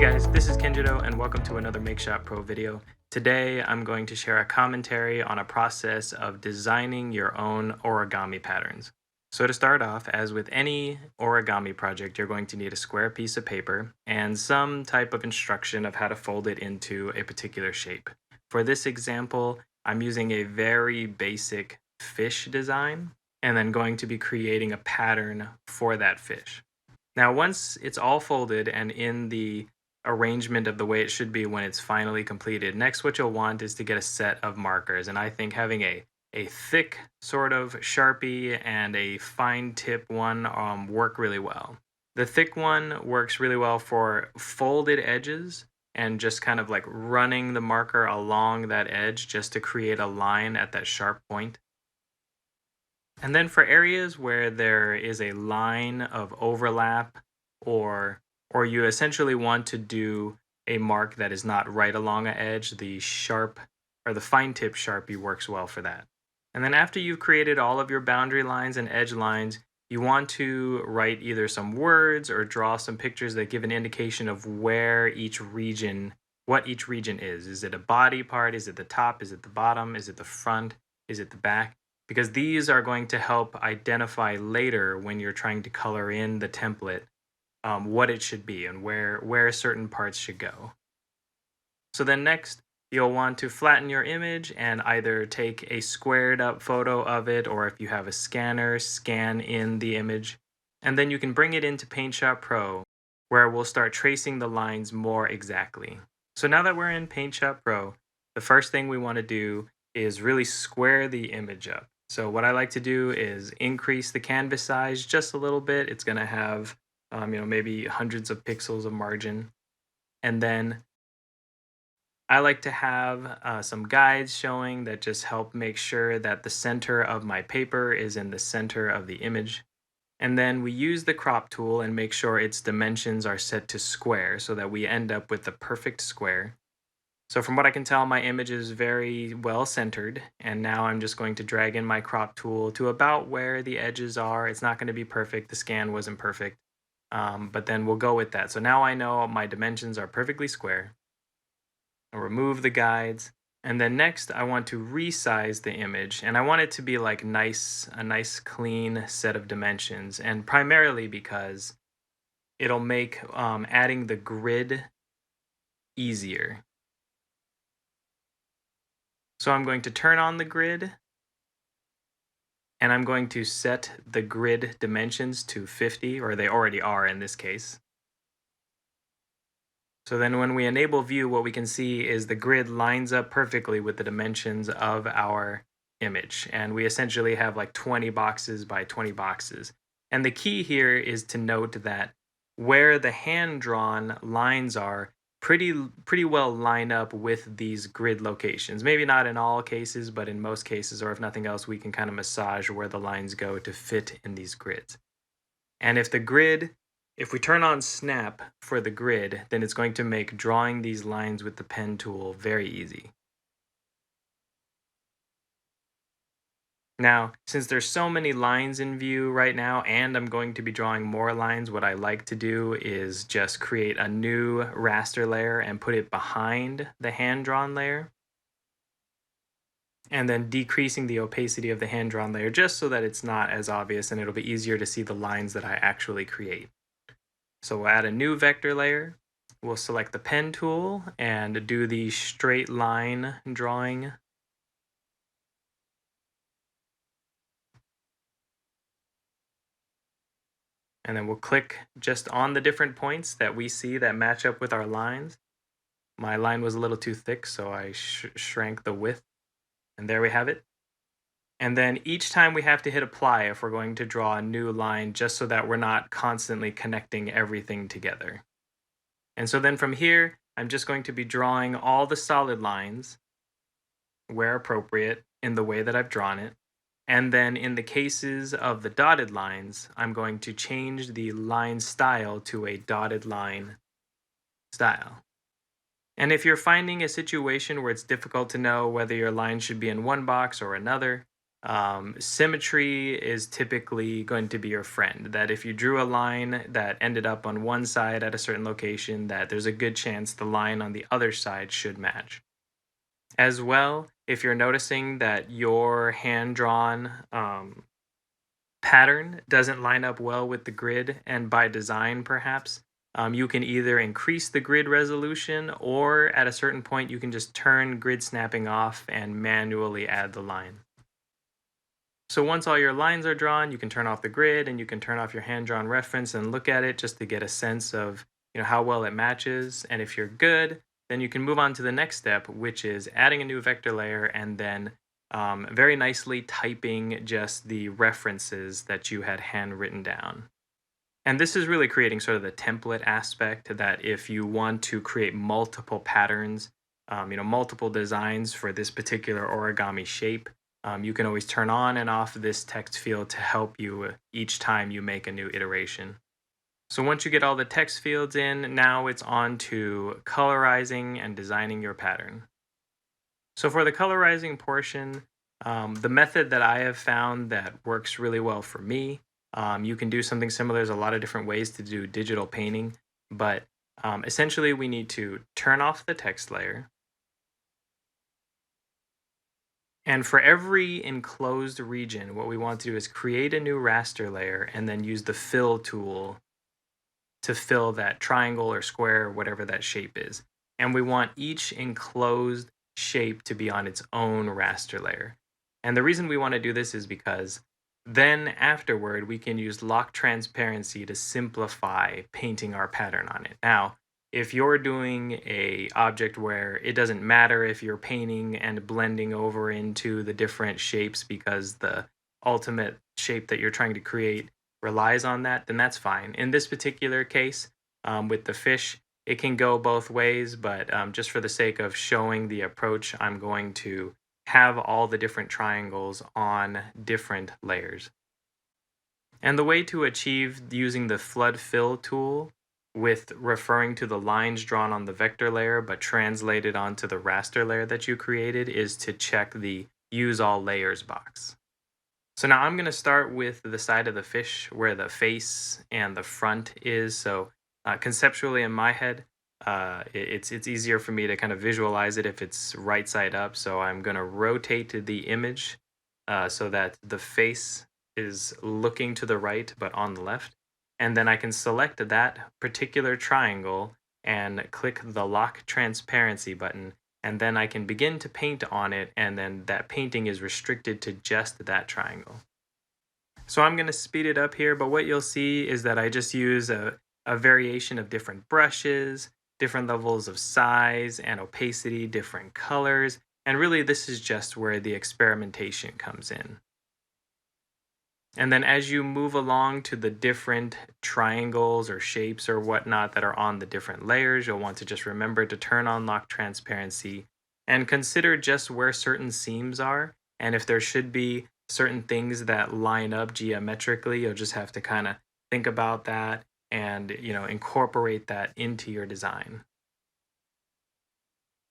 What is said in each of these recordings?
guys, this is Kenjiro and welcome to another PaintShop Pro video. Today I'm going to share a commentary on a process of designing your own origami patterns. So to start off, as with any origami project, you're going to need a square piece of paper and some type of instruction of how to fold it into a particular shape. For this example, I'm using a very basic fish design and then going to be creating a pattern for that fish. Now, once it's all folded and in the arrangement of the way it should be when it's finally completed, next what you'll want is to get a set of markers. And I think having a thick sort of Sharpie and a fine tip one work really well. The thick one works really well for folded edges and just kind of like running the marker along that edge just to create a line at that sharp point. And then for areas where there is a line of overlap or you essentially want to do a mark that is not right along an edge, the sharp or the fine tip Sharpie works well for that. And then after you've created all of your boundary lines and edge lines, you want to write either some words or draw some pictures that give an indication of where what each region is. Is it a body part? Is it the top? Is it the bottom? Is it the front? Is it the back? Because these are going to help identify later when you're trying to color in the template what it should be and where certain parts should go. So then next, you'll want to flatten your image and either take a squared up photo of it, or if you have a scanner, scan in the image. And then you can bring it into PaintShop Pro, where we'll start tracing the lines more exactly. So now that we're in PaintShop Pro, the first thing we want to do is really square the image up. So what I like to do is increase the canvas size just a little bit. It's going to have maybe hundreds of pixels of margin. And then I like to have some guides showing that just help make sure that the center of my paper is in the center of the image. And then we use the crop tool and make sure its dimensions are set to square so that we end up with the perfect square. So from what I can tell, my image is very well centered, and now I'm just going to drag in my crop tool to about where the edges are. It's not going to be perfect. The scan wasn't perfect, but then we'll go with that. So now I know my dimensions are perfectly square. I'll remove the guides, and then next I want to resize the image, and I want it to be like a nice clean set of dimensions, and primarily because it'll make adding the grid easier. So I'm going to turn on the grid and I'm going to set the grid dimensions to 50, or they already are in this case. So then when we enable view, what we can see is the grid lines up perfectly with the dimensions of our image. And we essentially have like 20 boxes by 20 boxes. And the key here is to note that where the hand-drawn lines are, pretty well line up with these grid locations. Maybe not in all cases, but in most cases, or if nothing else, we can kind of massage where the lines go to fit in these grids. And if we turn on snap for the grid, then it's going to make drawing these lines with the pen tool very easy. Now, since there's so many lines in view right now, and I'm going to be drawing more lines, what I like to do is just create a new raster layer and put it behind the hand-drawn layer. And then decreasing the opacity of the hand-drawn layer just so that it's not as obvious and it'll be easier to see the lines that I actually create. So we'll add a new vector layer. We'll select the pen tool and do the straight line drawing. And then we'll click just on the different points that we see that match up with our lines. My line was a little too thick, so I shrank the width. And there we have it. And then each time we have to hit apply if we're going to draw a new line, just so that we're not constantly connecting everything together. And so then from here, I'm just going to be drawing all the solid lines where appropriate in the way that I've drawn it. And then in the cases of the dotted lines, I'm going to change the line style to a dotted line style. And if you're finding a situation where it's difficult to know whether your line should be in one box or another, Symmetry is typically going to be your friend. That if you drew a line that ended up on one side at a certain location, that there's a good chance the line on the other side should match. As well, if you're noticing that your hand drawn pattern doesn't line up well with the grid, and by design, perhaps, you can either increase the grid resolution or at a certain point, you can just turn grid snapping off and manually add the line. So once all your lines are drawn, you can turn off the grid and you can turn off your hand-drawn reference and look at it just to get a sense of, how well it matches. And if you're good, then you can move on to the next step, which is adding a new vector layer and then very nicely typing just the references that you had handwritten down. And this is really creating sort of the template aspect that if you want to create multiple patterns, multiple designs for this particular origami shape, you can always turn on and off this text field to help you each time you make a new iteration. So once you get all the text fields in, now it's on to colorizing and designing your pattern. So for the colorizing portion, the method that I have found that works really well for me, you can do something similar. There's a lot of different ways to do digital painting, but essentially we need to turn off the text layer. And for every enclosed region, what we want to do is create a new raster layer and then use the fill tool to fill that triangle or square or whatever that shape is. And we want each enclosed shape to be on its own raster layer. And the reason we want to do this is because then afterward we can use lock transparency to simplify painting our pattern on it. Now, if you're doing a object where it doesn't matter if you're painting and blending over into the different shapes because the ultimate shape that you're trying to create relies on that, then that's fine. In this particular case, with the fish, it can go both ways, but just for the sake of showing the approach, I'm going to have all the different triangles on different layers. And the way to achieve using the flood fill tool with referring to the lines drawn on the vector layer but translated onto the raster layer that you created is to check the use all layers box. So now I'm going to start with the side of the fish where the face and the front is. So conceptually in my head, it's easier for me to kind of visualize it if it's right side up. So I'm going to rotate the image so that the face is looking to the right but on the left. And then I can select that particular triangle and click the lock transparency button. And then I can begin to paint on it, and then that painting is restricted to just that triangle. So I'm going to speed it up here, but what you'll see is that I just use a variation of different brushes, different levels of size and opacity, different colors, and really this is just where the experimentation comes in. And then as you move along to the different triangles or shapes or whatnot that are on the different layers, you'll want to just remember to turn on lock transparency and consider just where certain seams are. And if there should be certain things that line up geometrically, you'll just have to kind of think about that and incorporate that into your design.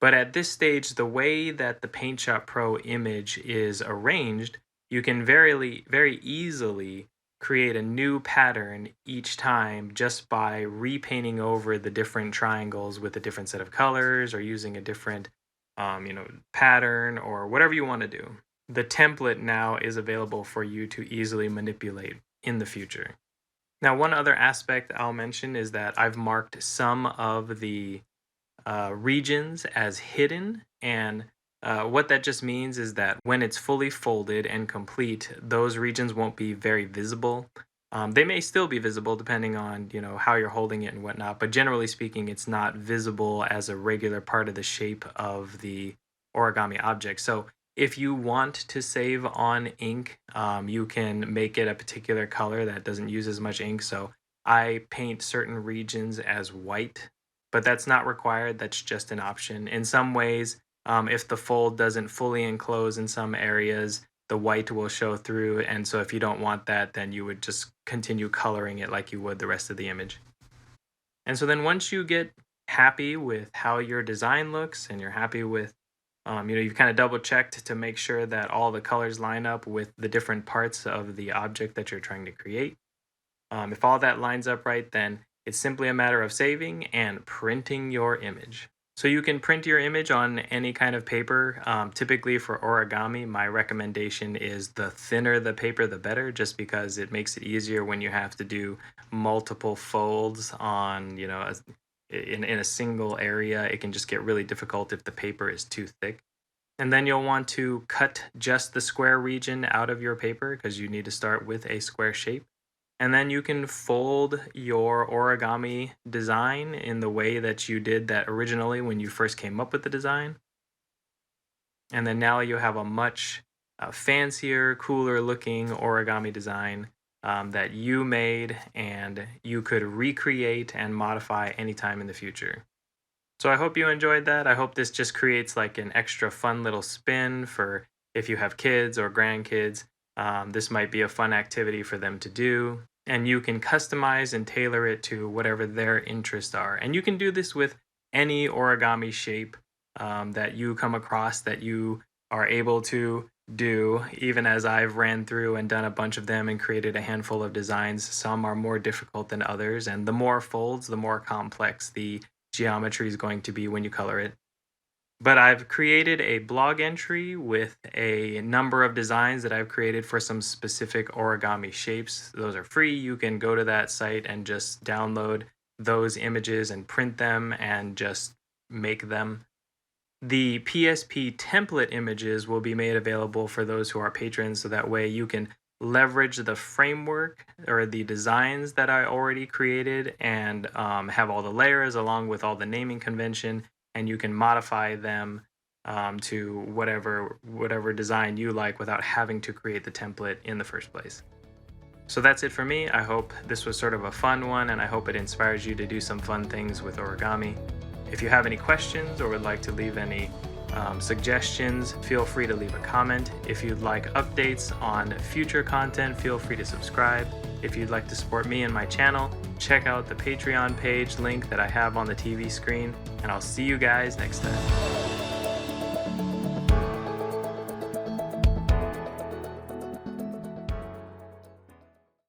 But at this stage, the way that the PaintShop Pro image is arranged, you can very easily create a new pattern each time just by repainting over the different triangles with a different set of colors or using a different pattern or whatever you want to do. The template now is available for you to easily manipulate in the future. Now, one other aspect I'll mention is that I've marked some of the regions as hidden, and what that just means is that when it's fully folded and complete, those regions won't be very visible. They may still be visible depending on how you're holding it and whatnot, but generally speaking, it's not visible as a regular part of the shape of the origami object. So if you want to save on ink, you can make it a particular color that doesn't use as much ink. So I paint certain regions as white, but that's not required. That's just an option. In some ways, if the fold doesn't fully enclose in some areas, the white will show through. And so if you don't want that, then you would just continue coloring it like you would the rest of the image. And so then once you get happy with how your design looks and you're happy with You've kind of double checked to make sure that all the colors line up with the different parts of the object that you're trying to create. If all that lines up right, then it's simply a matter of saving and printing your image. So you can print your image on any kind of paper. Typically for origami, my recommendation is the thinner the paper, the better, just because it makes it easier when you have to do multiple folds on, in a single area. It can just get really difficult if the paper is too thick. And then you'll want to cut just the square region out of your paper because you need to start with a square shape. And then you can fold your origami design in the way that you did that originally when you first came up with the design. And then now you have a much fancier, cooler looking origami design that you made and you could recreate and modify anytime in the future. So I hope you enjoyed that. I hope this just creates like an extra fun little spin for if you have kids or grandkids. This might be a fun activity for them to do. And you can customize and tailor it to whatever their interests are. And you can do this with any origami shape that you come across that you are able to do, even as I've ran through and done a bunch of them and created a handful of designs. Some are more difficult than others. And the more folds, the more complex the geometry is going to be when you color it. But I've created a blog entry with a number of designs that I've created for some specific origami shapes. Those are free. You can go to that site and just download those images and print them and just make them. The PSP template images will be made available for those who are patrons, so that way you can leverage the framework or the designs that I already created and have all the layers along with all the naming convention, and you can modify them to whatever design you like without having to create the template in the first place. So that's it for me. I hope this was sort of a fun one, and I hope it inspires you to do some fun things with origami. If you have any questions or would like to leave any suggestions, feel free to leave a comment. If you'd like updates on future content, feel free to subscribe. If you'd like to support me and my channel, check out the Patreon page link that I have on the TV screen, and I'll see you guys next time.